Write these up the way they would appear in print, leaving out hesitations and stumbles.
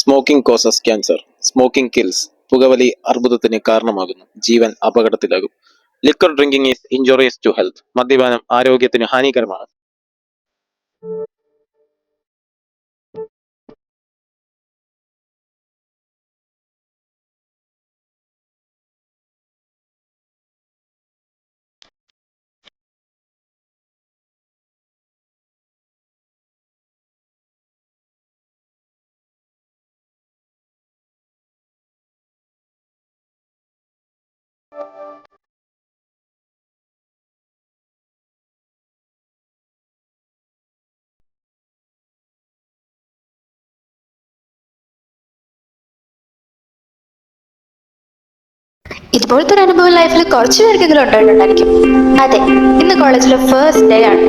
Smoking causes cancer. Smoking kills. പുകവലി അർബുദത്തിന് കാരണമാകുന്നു. ജീവൻ അപകടത്തിലാകും. Liquor drinking is injurious to health. മദ്യപാനം ആരോഗ്യത്തിന് ഹാനികരമാണ്. ഇതുപോലത്തെ ഒരു അനുഭവം ലൈഫിൽ കുറച്ചു പേർക്കെങ്കിലും ഉണ്ടായിട്ടുണ്ടായിരിക്കും. അതെ, ഇന്ന് കോളേജിലെ ഫസ്റ്റ് ഡേ ആണ്.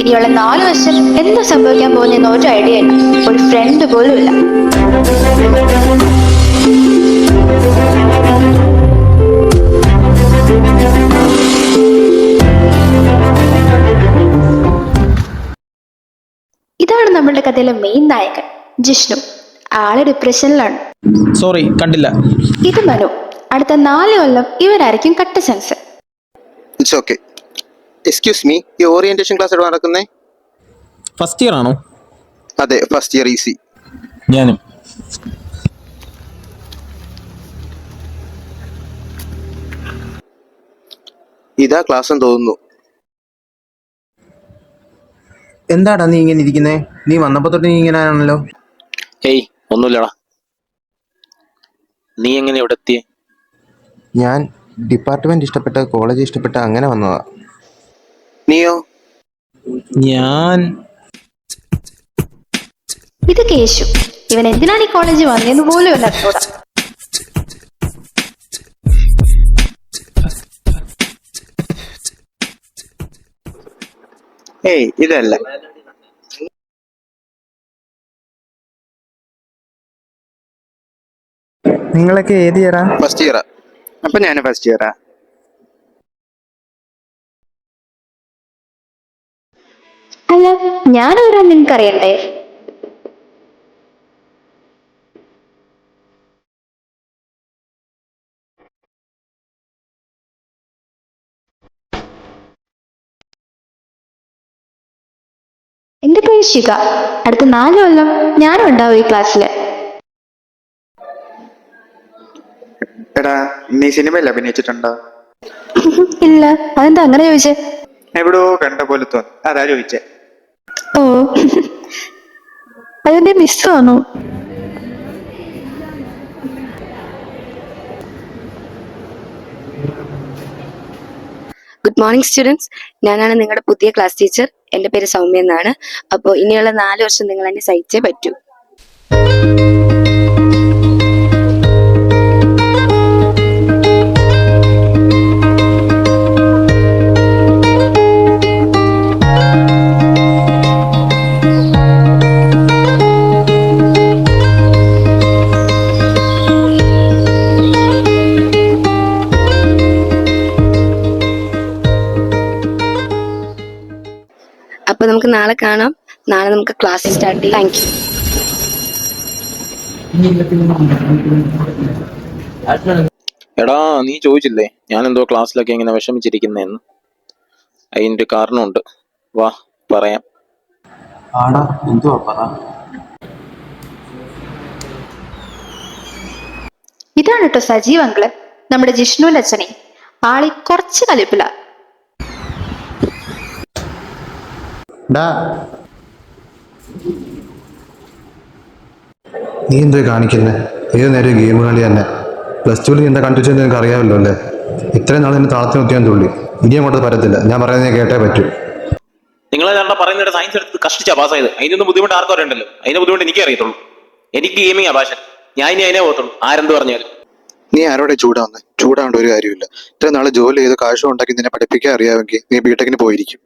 ഇനിയുള്ള 4 വർഷം എന്താ സംഭവിക്കാൻ പോകുന്ന ഒരു ഐഡിയ ഇല്ല, ഒരു ഫ്രണ്ട് പോലും ഇല്ല. ഇതാണ് നമ്മളുടെ കഥയിലെ മെയിൻ നായകൻ ജിഷ്ണു. ആള് ഡിപ്രഷനിലാണ്. സോറി, കണ്ടില്ല. ഇത് മനു. അടുത്ത 4 കൊല്ലം ഇവരായിരിക്കും കട്ട sense. It's okay. Excuse me, ഈ ഓറിയന്റേഷൻ ക്ലാസ് എവിടെ നടക്കുന്നേ? ഫസ്റ്റ് ഇയർ ആണോ? അതെ, ഫസ്റ്റ് ഇയർ ഈസി. ഞാനും. ഇതാ ക്ലാസ് എന്ന് തോന്നുന്നു. എന്താടാ നീ ഇങ്ങനെ ഇരിക്കുന്നേ? നീ വന്നപ്പോ തൊട്ട് നീ ഇങ്ങനെ ആണല്ലോ. ഹേയ്, ഒന്നുമില്ലടാ. നീ എങ്ങനെ ഇവിടെ എത്തിയേ? ഞാൻ ഡിപ്പാർട്ട്മെന്റ് ഇഷ്ടപ്പെട്ട, കോളേജ് ഇഷ്ടപ്പെട്ട, അങ്ങനെ വന്നതാ. നീയോ? ഇത് കേശു. ഇവൻ എന്തിനാണ് ഈ കോളേജ് വന്നതെന്ന് പോലും ഇവൻ അറിഞ്ഞൂടാ. ഏയ്, ഇതല്ല. നിങ്ങളൊക്കെ ഏത് ഇയറാ? ഫസ്റ്റ് ഇയറാ. അപ്പൊ ഞാൻ ഫസ്റ്റ് ഇയറാ. അല്ല, ഞാനവരാ നിനക്ക് അറിയണ്ടേ? എന്റെ പേര് ശിഖ. അടുത്ത 4 കൊല്ലം ഞാനും ഉണ്ടാവും ഈ ക്ലാസ്സില്. എടാ, നീ സിനിമയിൽ അഭിനയിച്ചിട്ടുണ്ടോ? ഇല്ല. അതെന്താ അങ്ങനെ ചോദിച്ചേ? എവിടോ കണ്ട പോലെ തോന്നി, അതാ ചോദിച്ചേ. ഓ, അതെന്റെ മിസ്സാണോ? Good morning students. ഞാനാണ് നിങ്ങളുടെ പുതിയ ക്ലാസ് ടീച്ചർ. എൻ്റെ പേര് സൗമ്യ എന്നാണ്. അപ്പോൾ ഇനിയുള്ള 4 വർഷം നിങ്ങൾ എന്നെ സഹിച്ചേ പറ്റൂ. അപ്പൊ നമുക്ക് നാളെ കാണാം. നാളെ നമുക്ക് ക്ലാസ് സ്റ്റാർട്ട് ചെയ്യാം. Thank you. എടാ, നീ ചോദിച്ചില്ലേ ഞാൻ എന്തോ ക്ലാസ്സിലൊക്കെ ഇങ്ങനെ വിഷമിച്ചിരിക്കുന്നതെന്ന്? അതിൻ്റെ കാരണമുണ്ട്. വാ, പറയാം. ഇതാണ് കേട്ടോ സജീവ് അങ്കിള്, നമ്മുടെ ജിഷ്ണുവിന്റെ അച്ഛനെ. ആളി കുറച്ച് കലിപ്പില. നീ എന്തോ കാണിക്കുന്നേ? ഏത് നേരം ഗെയിം കളി തന്നെ. +2 നീ എന്താ കണ്ടിച്ചു നിനക്ക് അറിയാമല്ലോ അല്ലേ? ഇത്രയും നാൾ എന്നെ താളത്തിന് ഒത്തിയാൻ തുള്ളി. ഇനി അങ്ങോട്ട് പറ്റത്തില്ല. ഞാൻ പറയുന്നത് ഞാൻ കേട്ടേ പറ്റൂ. നിങ്ങൾ എന്താ പറയുന്നത്? സയൻസ് എടുത്ത് കഷ്ടിച്ചാ പാസ്സായത്. അതിനൊന്നും ബുദ്ധിമുട്ട് ആർക്കും അറിയണ്ടല്ലോ. അതിന്റെ ബുദ്ധിമുട്ട് എനിക്കേ അറിയത്തുള്ളൂ. എനിക്ക് ഗെയിമിംഗ് ആ ഭാഷ. ഞാൻ ഇനി അതിനെ പോകത്തുള്ളൂ, ആരെന്ത് പറഞ്ഞാലും. നീ ആരോടെ ചൂടാവുന്നേ? ചൂടാവേണ്ട ഒരു കാര്യമില്ല. ഇത്ര നാളെ ജോലി ചെയ്ത് കാശും ഉണ്ടാക്കി നിന്നെ പഠിപ്പിക്കാൻ അറിയാമെങ്കിൽ നീ ബിടെക്കിന് പോയിരിക്കും.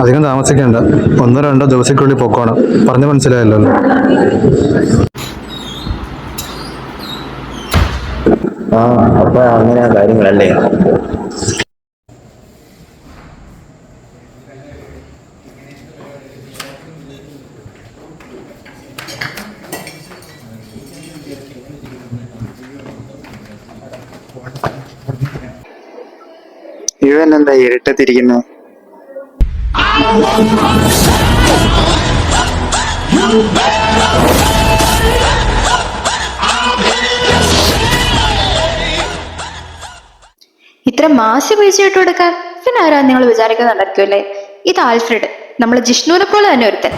അധികം താമസിക്കണ്ട. 1-2 ദിവസത്തിനുള്ളിൽ പൊക്കോണം. പറഞ്ഞു മനസ്സിലായല്ലോ. അപ്പൊ അങ്ങനെയാ കാര്യങ്ങളല്ലേ? ഇവൻ എന്താ ഇരുട്ടത്തിരിക്കുന്നു? ഇത്ര മാസ് വീഴ്ചയിട്ട് കൊടുക്കാൻ പിന്നെ ആരാ നിങ്ങൾ വിചാരിക്കുന്നുണ്ടായിരിക്കും അല്ലേ? ഇത് ആൽഫ്രഡ്, നമ്മൾ ജിഷ്ണുവിനെ പോലെ തന്നെ ഒരുത്തൻ.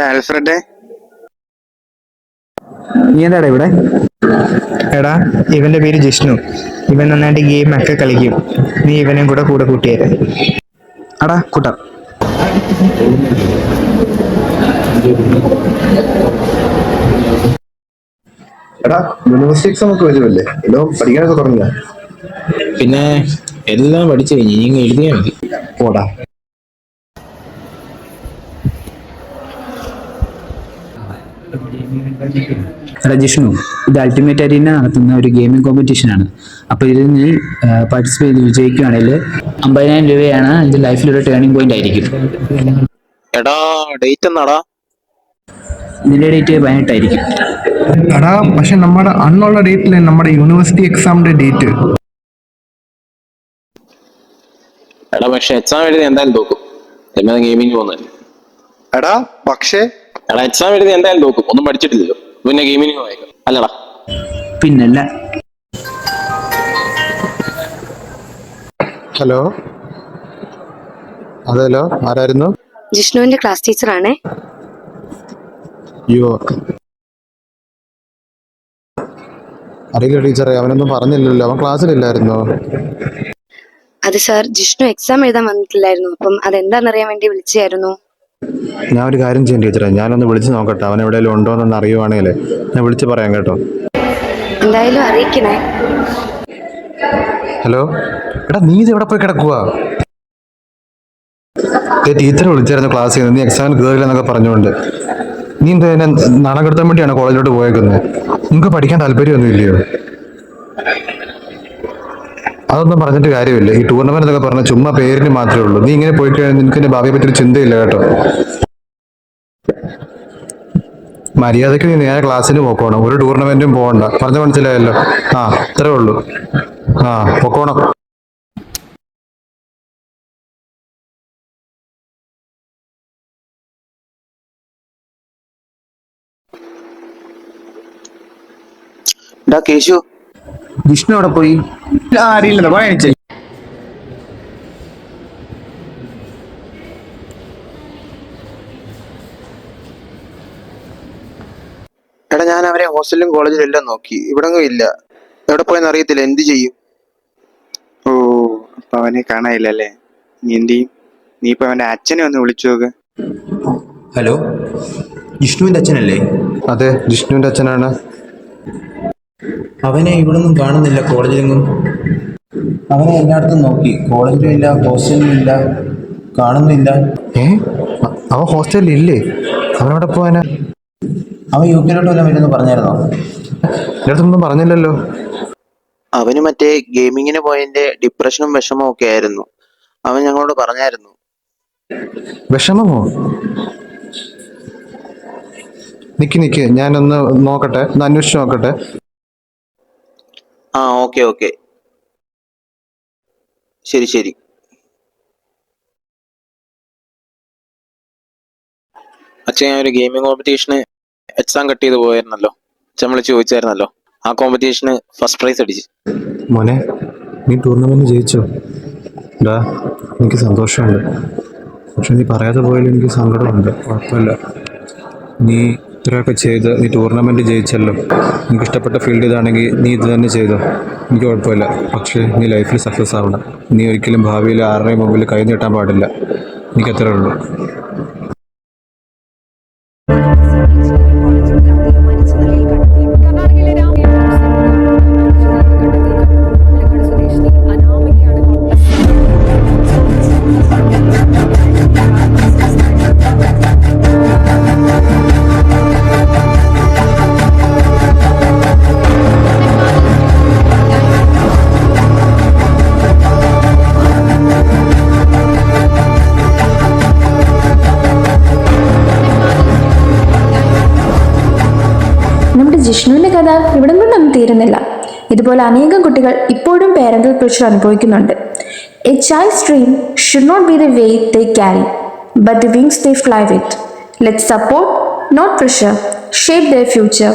ആൽഫ്രഡ്, നീ എന്താടാ ഇവിടെ? എടാ, ഇവന്റെ പേര് ജിഷ്ണു. ഇവൻ നന്നായിട്ട് ഗെയിം ഒക്കെ കളിക്കും. നീ ഇവനെയും കൂടെ കൂട്ടിയേരെ. അടാ കൂട്ടാ. എടാ, യൂണിവേഴ്സിറ്റി എക്സാം ഒക്കെ വരുമല്ലേ? എല്ലോ പഠിക്കാനൊക്കെ തുടങ്ങിയ? പിന്നെ എല്ലാം പഠിച്ചു കഴിഞ്ഞു, ഇനി എഴുതിയാൽ മതി. പോടാ. എടാ ജിഷ്ണു, ഇത് അൾട്ടിമേറ്റ് അരീന നടത്തുന്ന ഒരു ഗെയിമിംഗ് കോമ്പറ്റീഷൻ ആണ്. അപ്പൊ ഇതിൽ നീ പാർട്ടിസിപ്പേറ്റ് ചെയ്ത് വിജയിക്കുകയാണെങ്കിൽ 50,000 രൂപയാണ് ഇത് ലൈഫിലൊരു ടേണിംഗ് പോയിന്റ് ആയിരിക്കും. എടാ, ഡേറ്റ് എന്നാടാ? ഇതിന്റെ ഡേറ്റ് 18 ആയിരിക്കും. എടാ, പക്ഷെ നമ്മുടെ അന്നുള്ള ഡേറ്റില് നമ്മുടെ യൂണിവേഴ്സിറ്റി എക്സാമിന്റെ ഡേറ്റ്. എടാ, പക്ഷെ എക്സാം എഴുതി എന്തായാലും തോക്കും. എന്നാ ഗെയിമിങ് പോകുന്നതല്ലേ? എടാ പക്ഷേ എടാ, എക്സാം എഴുതി എന്തായാലും തോക്കും. ഒന്നും പഠിച്ചിട്ടില്ലല്ലോ, പിന്നെ ഗെയിമിങ് പോയേക്കാം അല്ലടാ? പിന്നല്ല. ഹലോ, അതേലോ, ആരായിരുന്നു? ജിഷ്ണുവിന്റെ ക്ലാസ് ടീച്ചറാണേ. അയ്യോ, അറിയില്ല ടീച്ചറെ, അവനൊന്നും പറഞ്ഞില്ലല്ലോ. അവൻ ക്ലാസ്സിലില്ലായിരുന്നോ? അത് സാർ, ജിഷ്ണു എക്സാം എഴുതാൻ വന്നിട്ടില്ലായിരുന്നു. അപ്പം അതെന്താണെന്നറിയാൻ വേണ്ടി വിളിച്ചായിരുന്നു. ഞാൻ ഒരു കാര്യം ചെയ്യാം ടീച്ചറെ, ഞാനൊന്ന് വിളിച്ച് നോക്കട്ടെ. അവൻ എവിടെയെങ്കിലും ഉണ്ടോ എന്നൊന്ന് അറിയുവാണെങ്കിൽ ഞാൻ വിളിച്ച് പറയാം കേട്ടോ. എന്തായാലും അറിയിക്കണേ. ഹലോ, എടാ നീ ഇത് എവിടെ പോയി കിടക്കുവാ? ടീച്ചർ വിളിച്ചായിരുന്നു ക്ലാസ്സിൽ നിന്ന്, നീ എക്സാമിന് കയറില്ല എന്നൊക്കെ പറഞ്ഞുകൊണ്ട്. നീ എന്താ എന്നെ നാണം കെടുത്താൻ വേണ്ടിയാണ് കോളേജിലോട്ട് പോയേക്കുന്നത്? നിങ്ങൾക്ക് പഠിക്കാൻ താല്പര്യമൊന്നും ഇല്ലയോ? അതൊന്നും പറഞ്ഞിട്ട് കാര്യമില്ല. ഈ ടൂർണമെന്റ് എന്നൊക്കെ പറഞ്ഞാൽ ചുമ്മാ പേരിന് മാത്രമേ ഉള്ളൂ. നീ ഇങ്ങനെ പോയി കഴിഞ്ഞാൽ നിനക്ക് എന്റെ ഭാവിയെ പറ്റി ചിന്തയില്ല കേട്ടോ. മര്യാദയ്ക്ക് നീ നേരെ ക്ലാസ്സിന് പോക്കോണം, ഒരു ടൂർണമെന്റും പോകണ്ട. പറഞ്ഞു മനസ്സിലായല്ലോ? ആ, അത്രേ ഉള്ളൂ. ആ, പൊക്കോണം. കേശു, ജിഷ്ണു അവിടെ പോയി? അറിയില്ല, വായിച്ചേ. എടാ ഞാൻ അവരെ ഹോസ്റ്റലിലും കോളേജിലും എല്ലാം നോക്കി, ഇവിടെങ്ങും ഇല്ല. എവിടെ പോയെന്ന് അറിയത്തില്ല, എന്ത് ചെയ്യും? ഓ, അപ്പൊ അവനെ കാണാനില്ലല്ലേ? നീ എന്ത് ചെയ്യും? നീ ഇപ്പൊ അവന്റെ അച്ഛനെ ഒന്ന് വിളിച്ചു നോക്ക്. ഹലോ, വിഷ്ണുവിന്റെ അച്ഛനല്ലേ? അതെ, ജിഷ്ണുവിന്റെ അച്ഛനാണ്. അവനെ ഇവിടൊന്നും കാണുന്നില്ല, കോളേജിലെങ്ങും. അവനെ എല്ലായിടത്തും നോക്കി, കോളേജിലും ഇല്ല, ഹോസ്റ്റലിലും ഇല്ല, കാണുന്നില്ല. അവൻ ഹോസ്റ്റലിൽ ഇല്ലേ? അവനവിടെ പോവാനാ? അവൻ യുകെയിലോട്ട് വല്ലതും വരുമെന്ന് പറഞ്ഞായിരുന്നോ? എൻ്റെ അടുത്തൊന്നും പറഞ്ഞില്ലല്ലോ. അവന് മറ്റേ ഗെയിമിങ്ങിന് പോയതിന്റെ ഡിപ്രഷനും വിഷമവും ഒക്കെ ആയിരുന്നു. അവൻ ഞങ്ങളോട് പറഞ്ഞായിരുന്നു. വിഷമമോ? നിക്ക്, ഞാനൊന്ന് നോക്കട്ടെ, ഒന്ന് അന്വേഷിച്ച് നോക്കട്ടെ. ആ, ഓക്കെ, ശരി. അച്ഛൻ, ഞാൻ ഒരു ഗെയിമിംഗ് കോമ്പറ്റീഷന് എക്സാം കട്ട് ചെയ്ത് പോയായിരുന്നല്ലോ. അച്ഛൻ വിളിച്ച് ചോദിച്ചായിരുന്നല്ലോ. ആ കോമ്പറ്റീഷന് ഫസ്റ്റ് പ്രൈസ് അടിച്ചു. മോനെ, നീ ടൂർണമെന്റ് ജയിച്ചോ? ഡാ, എനിക്ക് സന്തോഷമുണ്ട്. പക്ഷെ നീ പറയാതെ പോയാലും എനിക്ക് സങ്കടമുണ്ട്. കുഴപ്പമില്ല, നീ ഇത്രയൊക്കെ ചെയ്ത് നീ ടൂർണമെന്റ് ജയിച്ചല്ലോ. നിനക്ക് ഇഷ്ടപ്പെട്ട ഫീൽഡ് ഇതാണെങ്കിൽ നീ ഇത് തന്നെ ചെയ്തോ, എനിക്ക് കുഴപ്പമില്ല. പക്ഷേ നീ ലൈഫിൽ സക്സസ് ആവണം. നീ ഒരിക്കലും ഭാവിയിൽ ആരുടെയും മുമ്പിൽ കൈ നീട്ടാൻ പാടില്ല. എനിക്ക് അത്രേ ഉള്ളൂ. ജിഷ്ണുവിന്റെ കഥ ഇവിടം കൊണ്ടൊന്നും തീരുന്നില്ല. ഇതുപോലെ അനേകം കുട്ടികൾ ഇപ്പോഴും പേരന്റൽ പ്രഷർ അനുഭവിക്കുന്നുണ്ട്. A child's dream should not be the weight they carry, but the wings they fly with. Let's support, not pressure, shape their future.